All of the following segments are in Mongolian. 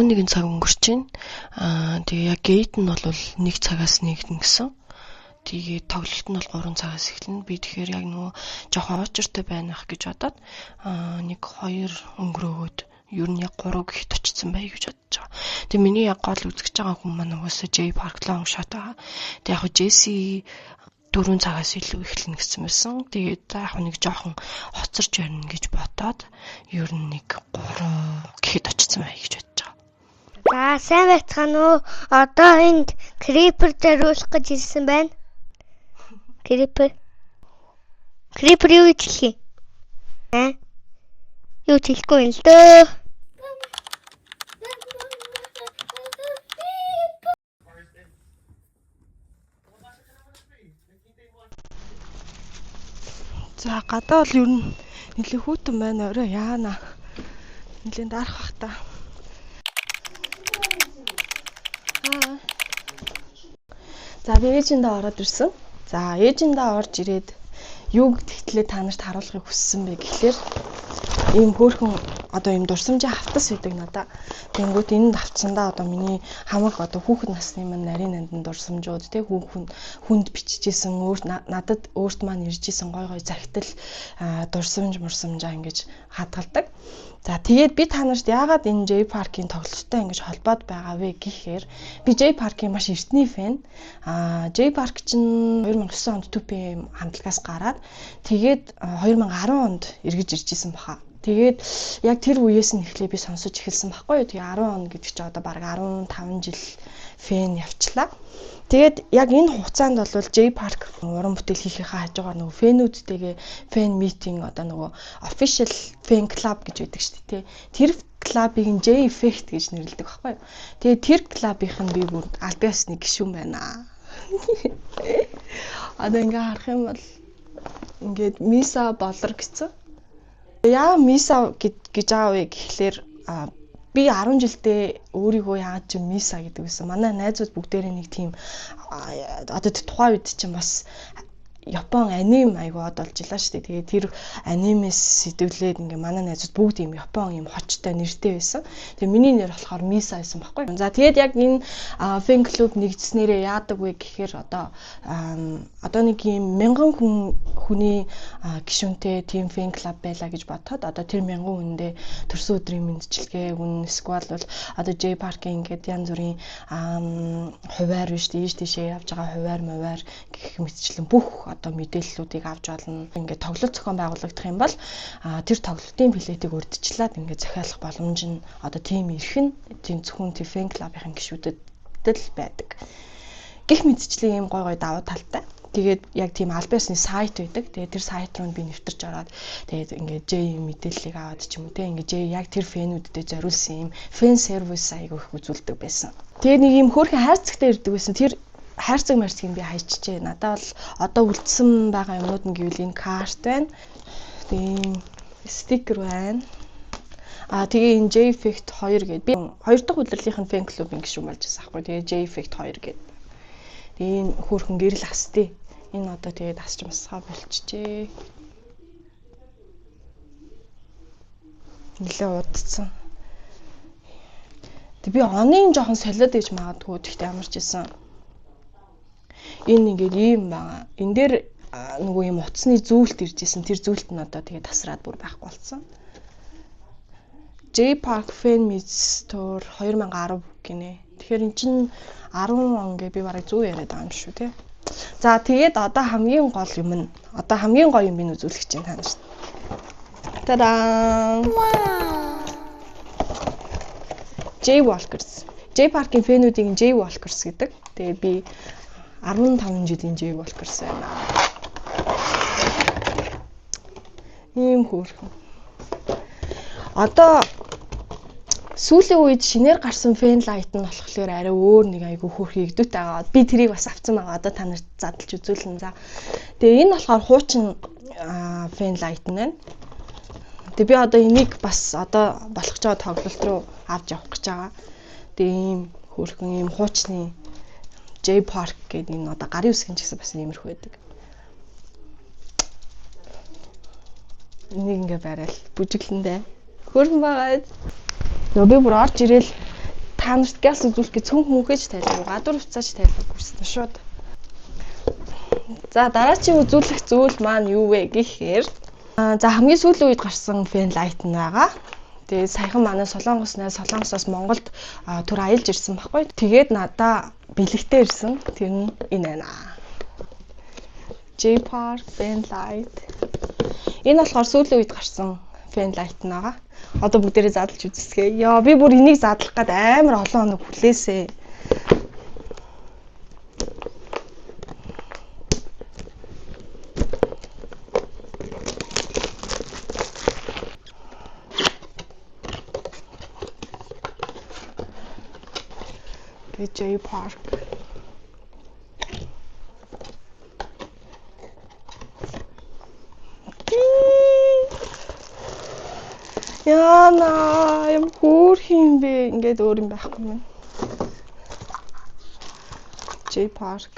11 цаг өнгөрч байна. Тэгээ яг гейт нь бол 1 цагаас нэгдэн гэсэн. Тэгээ тоглолт нь бол 3 цагаас эхэлнэ. Би тэгэхээр яг нөгөө жоохон очиртой байх гэж бодоод 1 2 өнгөрөөгөөд ер нь яг 3 гэхэд очсон бай гэж бодож байгаа. Тэгээ миний яг гол үзэж байгаа хүн маань угаасаа J Park long shot байгаа. Тэгээ яг JC 4 цагаас илүү эхэлнэ гэсэн байсан. Тэгээд яг нэг жоохон хоцорч байна гэж бодоод ер нь 1 3 гэхэд очсон бай гэж бодож байгаа. За сайн байцгаана уу? Одоо энд крипер зориулах гэж ирсэн байна. Крипер юу гэж хэлхий? Юу ч хэлэхгүй юм л дөө. За гадаа бол ер нь нэлээд хүүтэн байна. Орой яана. Нэлээд дарах бах та. За би ээжиндээ ороод ирсэн. За ээжиндээ орж ирээд юу гэхдээ та нарт харуулахыг хүссэн бэ гэхлээр ийм хөөрхөн одоо ийм дурсамжийн хавтас үүдэг надаа. Тэнгүүт энд авцсандаа одоо миний хамаг одоо хүүхэд насны маань нарийн нандин дурсамжууд тий хүнд бичижсэн надад өөрт маань иржсэн гой захидал дурсамжаа ингэж хадгалдаг. За тэгээд би та нарт яагаад энэ J Park-ийн тоглолттой ингэж холбоод байгаа вэ гэхээр би J Park-ийн маш эртний фэн. J Park чинь 2009 онд 2PM хамтлагаас гараад тэгээд 2010 онд эргэж иржсэн баха. Тэгээд яг тэр үеэс нь эхлээ би сонсож эхэлсэн байхгүй юу. Тэгээ 10 он гэдэг чинь одоо бараг 15 жил фэн явчлаа. Тэгээд яг энэ хугацаанд бол J Park уран бүтээл хийхийнхаа хажуугаар нөгөө фэнүүдтэйгээ фэн митинг одоо нөгөө official fan club гэж байдаг шүү дээ. Тэр клубыг нь J Effect гэж нэрлэдэг байхгүй юу. Тэгээд тэр клубийнх нь би бүр альбиас нэг гишүүн байна. Одоо ингээ харах юм бол ингээд Misa болор гэсэн. Яа Misa гэж аав вэ гэхлээр би 10 жилдээ өөрийгөө яагаад ч Misa гэдэг байсан. Манай найзууд бүгдээрээ нэг тийм одоо тухайн үед чинь бас Япон аним айгууд болж илаа шүү дээ. Тэгээд тэр анимес сэтгүүлээд ингээ манай найзууд бүгд ийм Япон ийм хочтой нэртэй байсан. Тэгээд миний нэр болохоор Misa байсан байхгүй. За тэгээд яг энэ фэн клуб нэгдснээрээ яадаг вэ гэхээр одоо нэг ийм 1000 хүний гишүүнтэй team fan club байлаа гэж бодоход одоо тэр 1000 хүндээ төрсөн өдрийн мэндчилгээ үн эсвэл бол одоо J Park-ийн ингээд янз бүрийн хуваар биш тийш тийшээ явж байгаа хуваар гэх мэтчлэн бүх одоо мэдээллүүдийг авч олно. Ингээд тоглолт зохион байгуулагдах юм бол тэр тоглолтын билетийг урьдчилаад ингээд захиалах боломж нь одоо team ирэх нь тийм зөвхөн team fan club-ийн гишүүдэд л байдаг. Гэх мэтчлэн ийм гой давуу талтай. Тэгээд яг тийм альбиасны сайт байдаг. Тэгээд тэр сайт руу би нэвтэрч ороод тэгээд ингээд J мэдээллийг аваад ч юм уу те ингээд J яг тэр фэнүүдэд зориулсан юм фэн сервис айгүйх үзүүлдэг байсан. Тэгээд нэг юм хөөрхөн хайрцагтай ирдэг байсан. Тэр хайрцаг марцгийг би хайчжээ. Надад бол одоо үлдсэн байгаа юмнууд нь гэвэл энэ карт байна. Тийм стикер байна. Тэгээ энэ J Effect 2 гэдэг би 2 дахь удирлынхын фэн клубын гишүүн болж байсан аахгүй. Тэгээ J Effect 2 гэдэг. Энэ хөөрхөн гэрэл хасти. Энэ одоо тэгээд асч масгаа болчихжээ. Нилээ удцсан. Тэг би оны жоохон солиод гэж магадгүй гэхдээ ямар ч байсан. Энэ ингээд ийм байгаа. Энэ дээр нөгөө юм утасны зүйлт иржсэн. Тэр зүйлт нь одоо тэгээд тасраад бүр байхгүй болсон. J Park Fan Meets Store 2010 гинэ. Тэгэхээр эн чинь 10 он гэ би бараг 100 яриад байгаа юм шүү те. За тэгээд одоо хамгийн гол юм нь одоо хамгийн гоё юм би үзүүлэх гэж байна танаас. Та-даа! J Walkers. J Park-ийн фэнүүдийг J Walkers гэдэг. Тэгээд би 15 жилийн J Walkers байна. Ийм хөөрхөн. Одоо сүүлийн үед шинээр гарсан фэн лайт нь болохоор арай өөр нэг айгүй хөөрхөн игдүүтэй байгаа. Би тэрийг бас авсан байгаа. Одоо та нарт задлж үзүүлнэ. За. Тэгээ энэ болохоор хуучин фэн лайт нь байна. Тэгээ би одоо энийг бас одоо болох ч тоглолт руу авч явах гэж байгаа. Тэгээ ийм хөөрхөн ийм хуучны J Park гэдэг энэ одоо гарын үсгэн ч гэсэн бас иймэрхүү байдаг. Энийг ингээ барайл бүжиглэндээ. Хөөрхөн байгаа. Би бүр орж ирээл та нарт газ үзүүлэхэд цүнх мөнхөж тайлбар, гадуур уцааж тайлбар хүрсэн шууд. За дараачийн үзүүлэх зүйл маань юу вэ гэхээр за хамгийн сүүлийн үед гарсан Fanlight байгаа. Тэгээд саяхан манай Солонгосоос Монголд түр аялж ирсэн байхгүй. Тэгээд надаа бэлэгтэй ирсэн. Тэр нь энэ байна. J-Park Fanlight. Энэ болохоор сүүлийн үед гарсан Fanlight байгаа. Одоо бүгдээрээ задлж үзсгээ. Яа би бүр энийг задлах гээд амар олон хоног хүлээсээ. J-Park. Яна юм хөөх юм бэ? Ингээд өөр юм байхгүй юм. J-Park.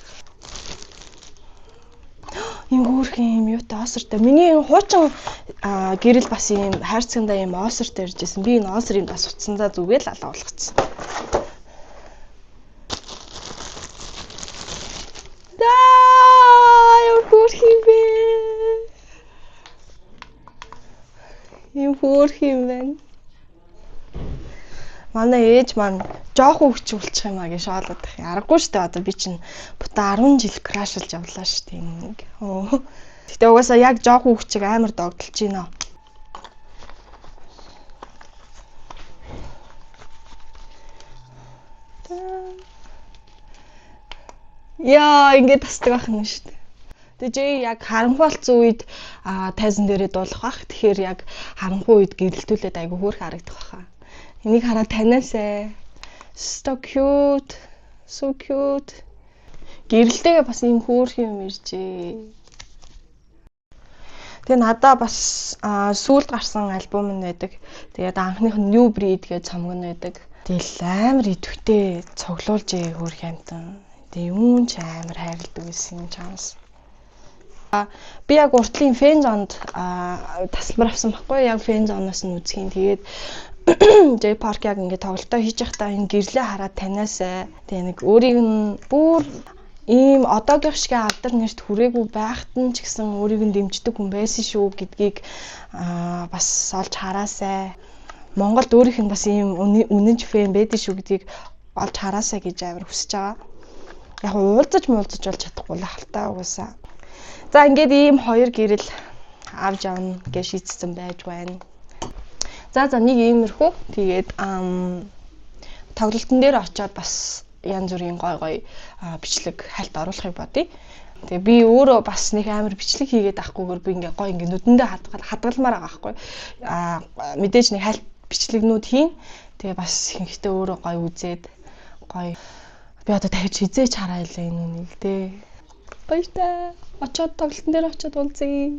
Юм хөөх юм юу таасартай. Миний хуучин гэрэл бас юм хайрцагтаа юм осортой иржсэн. Би энэ осор юм бас утсандаа зүгээр л алаа болгоцсон. Юм хөөх юм байна. Манай ээж маань жоохон хөвч болчих юм аа гэж шоолоод их аргагүй шүү дээ. Одоо би чинь бута 10 жил крашлж явлаа шүү дээ нэг. Гэтэ угаасаа яг жоохон хөвчийг амар догдолж байна. Яа ингээд тасдаг байх юм шүү дээ. Тэгээ яг харанхуйлцсан үед тайзан дээрээ дуулах бах. Тэгэхээр яг харанхуй үед гэрэлтүүлээд айгу хөөрх харагдах баха. Энийг хараад таниасаа. So cute. So cute. Гэрэлтэйгээ бас ийм хөөрх юм иржээ. Тэгээ надаа бас сүүлд гарсан альбом нь байдаг. Тэгээд анхных нь New Breed гэж цомог нь байдаг. Тэгэл амар идэвхтэй цоглуулж хөөрх амтан. Тэгээ юун ч амар хайрладаг байсан юм чамс. Би яг уртлын фэн зонд тасалбар авсан байхгүй яг фэн зоноос нь үзхийн. Тэгээд J-Park яг ингээд тоглолтоо хийж байхдаа энэ гэрлээ хараад таниасаа тэгээ нэг өөрийг нь бүр ийм одоогийн шиг алдар нэрт хүрээгүй байхад нь ч гэсэн өөрийг нь дэмждэг хүн байсан шүү гэдгийг бас олж хараасай. Монголд өөрийнх нь бас ийм үнэнч фэн байдаг шүү гэдгийг олж хараасай гэж амар хүсэж байгаа. Яг уулзаж болж чадахгүй л хальтаа угаасаа. За ингээд ийм хоёр гэрэл авч явна гэж шийдсэн байж байна. За нэг иймэрхүү. Тэгээд тоглолтын дээр очиод бас янз бүрийн гой бичлэг хальт оруулахыг бодъё. Тэгээ би өөрөө бас нэг амар бичлэг хийгээд авахгүйгээр би ингээ гой ингээ нүдэндээ хадгалмаар байгаа байхгүй. Мэдээж нэг хальт бичлэгнүүд хийн. Тэгээ бас ихэнхдээ өөрөө гой үзээд гой би одоо тавьж хизээч хараа илээ энэ үнийг те. Баяртай. Очоод тоглолтын дээр очоод уулзъя.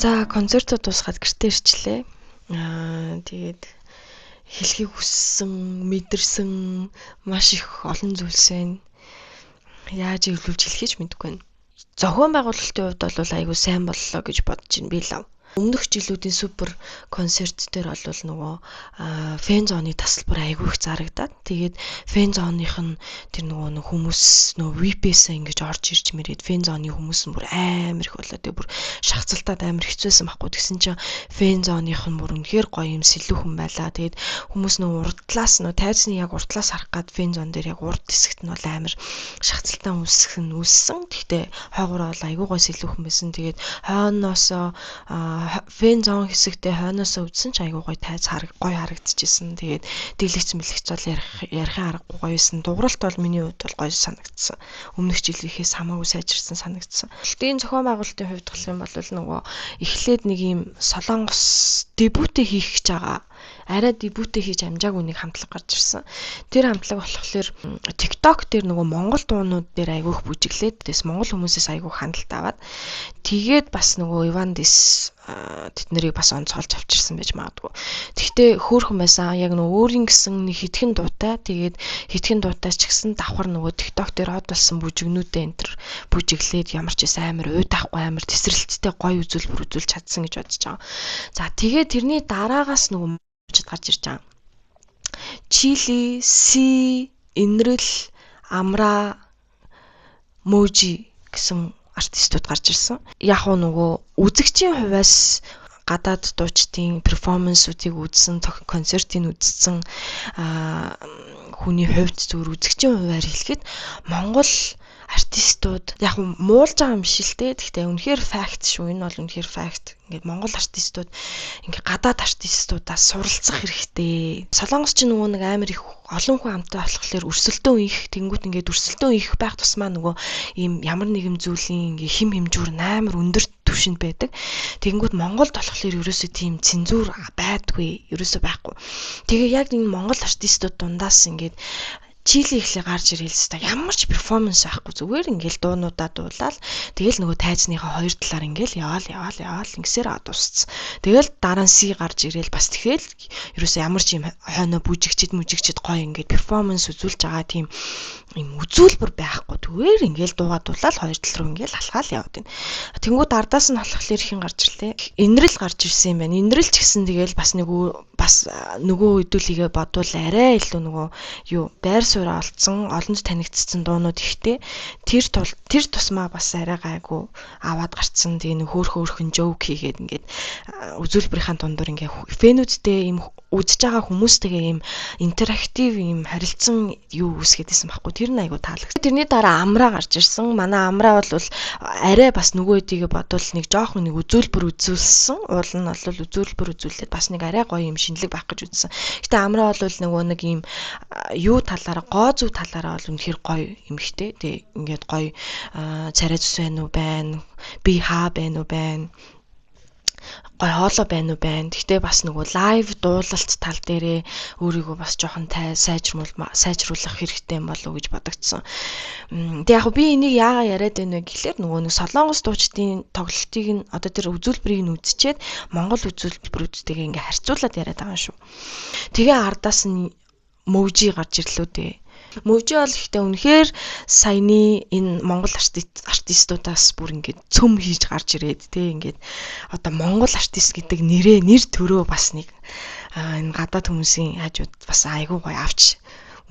За концертод дуусгаад гэртээ ирчлээ. Тэгээд хэлхийг хүссэн, мэдэрсэн маш их олон зүйлс байна. Яаж эвлүүлж хэлхийж мэдэхгүй байна. Зохион байгуулалтын хувьд бол айгүй сайн боллоо гэж бодож байна би лав. Өмнөх жилүүдийн супер концерт дээр бол нөгөө фэн зооны тасалбар айгүй их зарагдаад тэгээд фэн зооных нь тэр нөгөө хүмүүс нөгөө VIP-с ингэж орж ирж мэрээд фэн зооны хүмүүс нь бүр амар их болоо тэгээд бүр шахацалтаад амар хэцүүсэн байхгүй тэгсэн чинь фэн зооных нь бүр үнэхээр гоё юм сэлүүхэн байлаа тэгээд хүмүүс нөгөө урдлаас нөгөө тайзны яг урдлаас харах гад фэн зоон дээр яг урд хэсэгт нь бол амар шахацалтаа үүссэн гэхдээ хойгоор бол айгүй гоё сэлүүхэн байсан тэгээд хойноосоо фэн зон хэсэгтээ хойноосоо үзсэн ч айгүй гоё тайз гоё харагдчихсэн. Тэгээд дийлэгц мэлэгч бол ярихын аргагүй гоё байсан. Дууралт бол миний хувьд бол гоё санагдсан. Өмнөх жилийнхээс хамаагүй сайжирсан санагдсан. Гэтийн зохион байгуулалтын хувьд болох юм бол нөгөө эхлээд нэг юм солонгос дебютэ хийх гэж байгаа. Арай дебютэ хийж амжаагүй нэг хамтлаг гарч ирсэн. Тэр хамтлаг болохоор TikTok дээр нөгөө монгол дуунууд дээр айгүйх бүжиглээд тэс монгол хүмүүсээс айгүйх хандлт аваад тэгээд бас нөгөө Ивандис тэднэрийг бас онцгойлж авчирсан байж магадгүй. Гэхдээ хөөхөн байсан. Яг нөгөө өөрийн гэсэн нэг хитгэн дуутай. Тэгээд хитгэн дуутайч ч гэсэн давхар нөгөө TikTok дээр хот болсон бүжигнүүдээ энтер бүжиглээд ямар ч байсан амар уйдахгүй амар тесрэлттэй гоё үзүүлбэр үзүүлж чадсан гэж бодож байгаа. За тэгээд тэрний дараагаас нөгөө гарч ирж байгаа. Чили, Си, Инрэл, Амра, Можи гэсэн артистууд гарч ирсэн. Яг нөгөө үзэгчийн хувьас гадаад дуучдын перформансуудыг үзсэн, концертыг үзсэн хүний хувьд зөвхөн үзэгчийн хувьар хэлэхэд Монгол артистууд яг муулж байгаа юм биш л дээ. Гэхдээ үнэхээр факт шүү. Энэ бол үнэхээр факт. Ингээд Монгол артистууд ингээд гадаад артистуудаас суралцах хэрэгтэй. Солонгос ч нөгөө нэг амар их олон хүн хамтаа болохоор өрсөлдөөн их тэнгуут ингээд өрсөлдөөн их байх тусмаа нөгөө ийм ямар нэгэн зүйлийн ингээд хим хэмжүүр амар өндөр түвшинд байдаг. Тэнгуут Монголд болохоор ерөөсөө тийм цензур байдгүй, ерөөсөө байхгүй. Тэгээ яг энэ Монгол артистууд дундаас ингээд Чили ихлэ гарч ирэл хэвээр ямар ч перформанс байхгүй зүгээр ингээл дуунуудаа дуулаад тэгэл нөгөө тайзныхаа хоёр талаар ингээл яваал ингэсээр дууссан. Тэгэл дараа нь Си гарч ирэл бас тэгэл ерөөсөө ямар ч юм хойноо бүжигчд гоё ингээд перформанс үзүүлж байгаа тийм юм үзүүлбэр байхгүй зүгээр ингээл дуугаа дуулаад хоёр тал руу ингээл алхаал яваад байна. Тэнгүүд ардаас нь болохоор ихэн гарч ирлээ. Инрэл гарч ирсэн юм байна. Инрэл ч гэсэн тэгэл бас нөгөө хөдөлгөөе бодвол арай илүү нөгөө юу байр сууриа олцсон, олонд танигдсан дуунууд ихтэй. Тэр тусмаа бас арай гайгүй аваад гарцсан. Тэгээ нэг хөөхөн жоок хийгээд ингээд үзүүлбэрийн дундуур ингээд фэнүүдтэй юм үзэж байгаа хүмүүстэйгээ ийм интерактив ийм харилцан юу үүсгэдсэн байхгүй. Тэр нь айгу таалагдсан. Тэрний дараа Амра гарч ирсэн. Манай Амра бол арай бас нөгөө хэдийгээ бодвол нэг жоохон нэг үзүүлбэр үзүүлсэн. Уул нь бол үзүүлбэр үзүүлээд бас нэг арай гоё юм шинэлэг байх гэж үзсэн. Гэтэ Амра бол нөгөө нэг ийм юу талаараа гоо зүв талаараа бол үнэхээр гоё юм ихтэй. Тэг ингээд гоё царай зүс байна уу байна. Би хаа байна уу байна. Гой хоолой байна уу байна. Гэхдээ бас нөгөө лайв дуулалт тал дээрээ өөрийгөө бас жоохон сайжруулах хэрэгтэй юм болов уу гэж бодогдсон. Тэг яг би энийг яагаад яриад байна вэ гэхлээр нөгөө нэг солонгос дуучдын тоглолтыг нь одоо тэр үзүүлбэрийг нь үзчихэд Монгол үзүүлбэрүүдтэйгээ ингээ харьцуулаад яриад байгаа шүү. Тэгээ ардаас нь Можи гарч ирлээ дээ. Можи бол ихтэй үнэхээр саяны энэ Монгол артистуудаас бүр ингээд цөм хийж гарч ирээд тий ингээд одоо Монгол артист гэдэг нэр төрөө бас нэг энэ гадаад хүмүүсийн хажууд бас айгүй гоё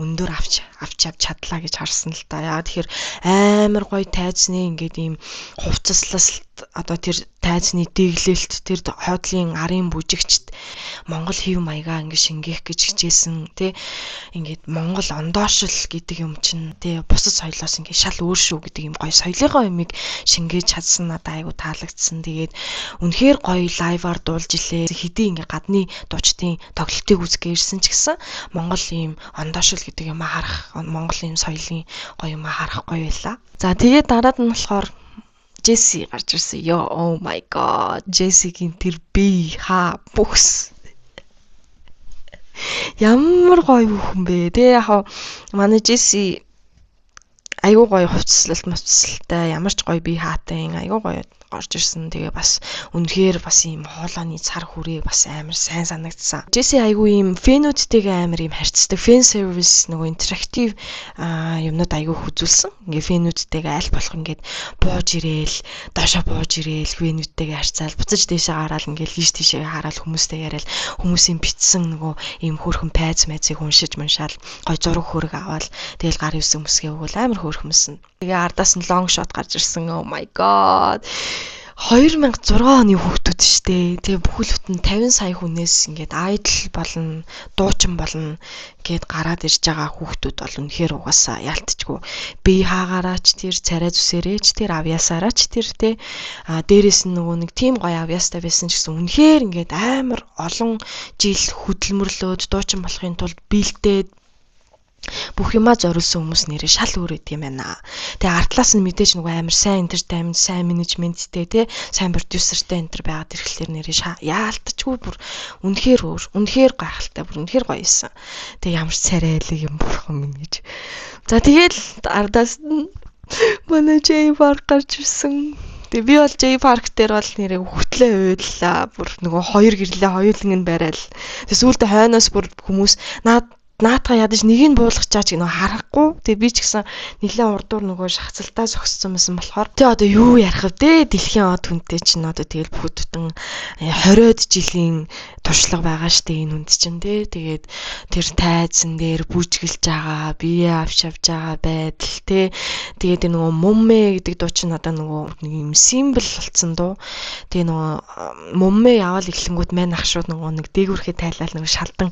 өндөр авч чадлаа гэж харсан л да. Яа тэгэхээр амар гоё тайзны ингээд ийм хувцаслалт одоо тэр тайзны дэглэлт тэр хойдлын арын бүжигчд Монгол хэв маягаа ингээд шингээх гэж хичээсэн тий ингээд Монгол ондоошл гэдэг юм чинь тий бусад соёлоос ингээд шал өөр шүү гэдэг юм гоё соёлынхоо юмыг шингээж чадсан надад айгу таалагдсан. Тэгээд үнэхээр гоё лайваар дуулж илээ. Хэдий ингээд гадны дуучдын тоглолтыг үзгээ ирсэн ч гэсэн Монгол ийм ондоошл гэдэг юм харах Монголын соёлын гоё юм харах гоё байлаа. За тэгээд дараад нь болохоор Джесси гарч ирсэн. Йоо, oh my god. Джессигийн тэр бие хаа бүхс. Ямар гоё бүхэн бэ. Тэ яг манай Джесси айгуу гоё хувцаслалтай, ямар ч гоё бие хаатай, айгуу гоё орж ирсэн. Тэгээ бас үнэхээр бас ийм хоолойны цар хүрээ бас амар сайн санагдсан. Джесси айгүй ийм фэнүүдтэйгээ амар ийм харьцдаг фэн сервис нөгөө интерактив юмнууд айгүй үзүүлсэн. Ингээ фэнүүдтэйгээ аль болох ингээд бууж ирээл, доошоо бууж ирээл фэнүүдтэйгээ харьцаал буцаж дээшээ гараал ингээл ийш тийшээ хараад хүмүүстэй яриад хүмүүсийн битсэн нөгөө ийм хөөрхөн пайз мэзийг уншиж муншаал гой зураг хөрөг аваад тэгэл гар юусэн хүмүүсгээ өгвөл амар хөөрхмөсөн. Тэгээ ардаас нь long shot гарч ирсэн. Oh my god. 2006 оны хүүхдүүд штэ. Тэгээ бүхэл бүтэн 50 сая хүнээс ингээд айдл болно, дуучин болно гэд гараад ирж байгаа хүүхдүүд бол үнэхээр угаасаа ялтчгүй. Би хаагаараач тэр царай зүсээрээч тэр авьяасаараач тэр те дээрээс нь нөгөө нэг тийм гоё авьяастай байсан ч гэсэн үнэхээр ингээд амар олон жил хөдөлмөрлөөд дуучин болохын тулд бэлдээд бүх юмаа зориулсан хүмүүс нэрээ шал өөр өгд юм байна. Тэгээ артлаас нь мэдээж нөгөө амар сайн entertainment, сайн менежменттэй те, сайн продюсертэй энэ төр байгаад ирэхлээр нэрээ яалтчгүй бүр үнэхээр өөр, үнэхээр гайхалтай, бүр үнэхээр гоё исэн. Тэгээ ямар ч царайлаг юм бурхан минь гэж. За тэгэл ардаас нь манай J Park гарч ирсэн. Тэгээ би бол J Park дээр бол нэрээ хөтлөө уйллаа. Бүр нөгөө хоёр гэрлээ хоёуланг нь барайл. Тэгээ сүүлдээ хойноос бүр хүмүүс наатаа ядаж нэг нь буулгах чаач гэнэ харахгүй. Тэгээ би ч гэсэн нэлээд урдуур нөгөө шахацалтаа зогссон байсан болохоор тэгээ одоо юу ярих вэ? Дэлхийн од хүнтэй чинь одоо тэгэл бүхэтэн 20-од жилийн туршлага байгаа штэ энэ хүнд чинь тий. Тэгээд тэр тайзан дээр бүжгэлж байгаа, бие авч явж байгаа байдал тий. Тэгээд нөгөө муммэ гэдэг дуу чинь одоо нөгөө нэг юм символ болсон дуу. Тэгээ нөгөө муммэ яваал эхлэнгүүт мань ах шууд нөгөө нэг дээгүүрхээ тайлал нөгөө шалдан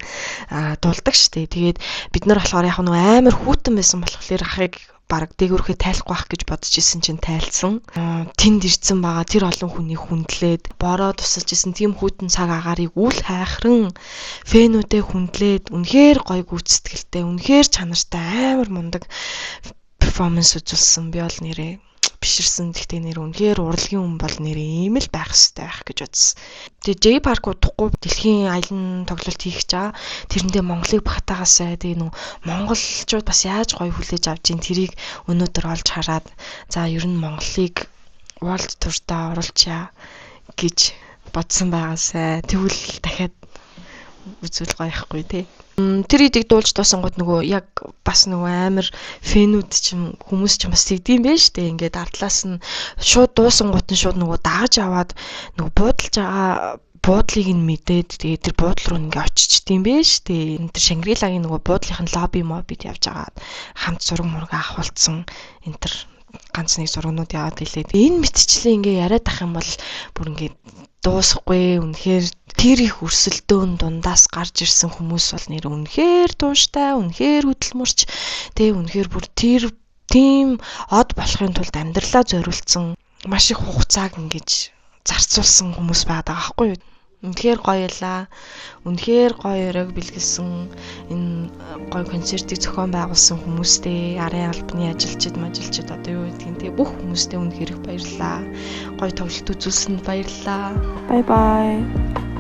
дуулдаг штэ. Тэгээд бид нар болохоор яг нөгөө амар хүүтэн байсан болохоор ахыг бараг дээгүүрхээ тайлахгүй байх гэж бодож исэн чинь тайлсан. Тэнд ирсэн байгаа тэр олон хүнийг хүндлээд бороо тусалж исэн тийм хүүтэн цаг агаарыг үл хайхран фэнүүдээ хүндлээд үнэхээр гоё гүйцэтгэлтэй, үнэхээр чанартай амар мундаг перформанс үзүүлсэн. Би бол нэрээ биширсэн. Гэхдээ нэр үнэхээр урлагийн хүн бол нэр ийм л байх хэрэгтэй байх гэж бодсон. Тэгээ J Park удахгүй дэлхийн аялын тоглолт хийх гэж байгаа. Тэрэндээ Монголыг багтаагаасаа тэгээ нөө монголчууд бас яаж гоё хүлээж авч ийн тэрийг өнөөдөр олж хараад за ер нь Монголыг World Tour-та оруулчаа гэж бодсон байгаасаа тэгвэл дахиад үзүүл гоё ихгүй тий. Тэр идийг дуулж дуусангууд нөгөө яг бас нөгөө амар фэнүүд чинь хүмүүс чинь бас тэгдэм байж штэ. Ингээд ардлаас нь шууд дуусангууд нь шууд нөгөө дагаж аваад нөгөө буудалж байгаа буудлыг нь мэдээд тэгээ тэр буудал руу ингээ очичдсан байж штэ. Энэ тэр Шангрилагийн нөгөө буудлынхын лобби мобид явж агаад хамт зураг мураг авахулцсан энэ тэр ганц нэг зургнууд яваад гэлээд энэ мэтчлээ ингээ яриад ах юм бол бүр ингээ дуусахгүй. Үнэхээр тэр их өрсөлдөөн дундаас гарч ирсэн хүмүүс бол нэр үнэхээр тууштай, үнэхээр хөдөлмөрч, тэгээ үнэхээр бүр тэр тийм од болохын тулд амьдралаа зориулсан маш их хугацааг ингэж зарцуулсан хүмүүс байдаг аахгүй юу? Үнэхээр гоё ялаа. Үнэхээр гоё өрөөг бэлгэлсэн энэ гоё концертыг зохион байгуулсан хүмүүстээ, арын албаны ажилчид одоо юу гэдгийг те бүх хүмүүстээ үнэхээр их баярлалаа. Гоё тоглолт үзүүлсэнд баярлалаа. Bye bye.